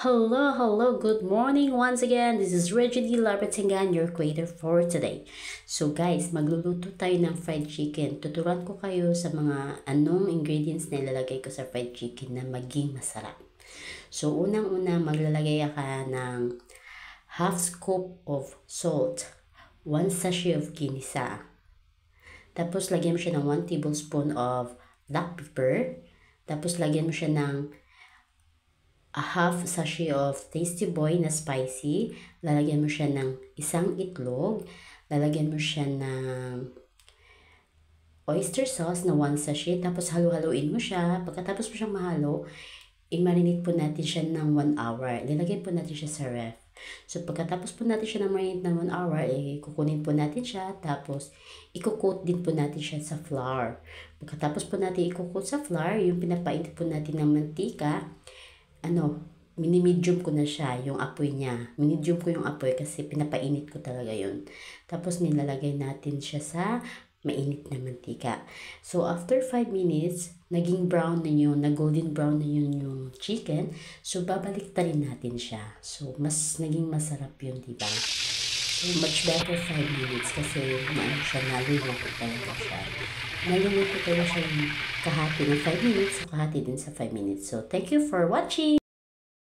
Hello, good morning once again. This is Reggie Labertingan, your creator for today. So guys, magluluto tayo ng fried chicken. Tuturuan ko kayo sa mga anong ingredients na ilalagay ko sa fried chicken na maging masarap. So unang-una, maglalagay ka ng half scoop of salt, 1 sachet of ginisa. Tapos lagyan mo siya ng 1 tablespoon of black pepper. Tapos lagyan mo siya ng a half sachet of Tasty Boy na spicy. Lalagyan mo siya ng isang itlog. Lalagyan mo siya ng oyster sauce na 1 sachet. Tapos halo-haloin mo siya. Pagkatapos mo siyang mahalo, i-marinate po natin siya ng 1 hour. Nilagay po natin siya sa ref. So, pagkatapos po natin siya ng marinate ng 1 hour, kukunin po natin siya. Tapos, i-coat din po natin siya sa flour. Pagkatapos po natin i-coat sa flour, yung pinapainit po natin ng mantika, mini-medium ko na siya, yung apoy niya. Medium ko yung apoy kasi pinapainit ko talaga yun. Tapos nilalagay natin siya sa mainit na mantika. So, after 5 minutes, naging brown na yun, golden brown na yun yung chicken. So, babalik ta rin natin siya. So, mas naging masarap yun, diba? So, much better 5 minutes kasi naluluto talaga siya. Naluluto talaga siya yung kahati ng 5 minutes, so kahati din sa 5 minutes. So, thank you for watching!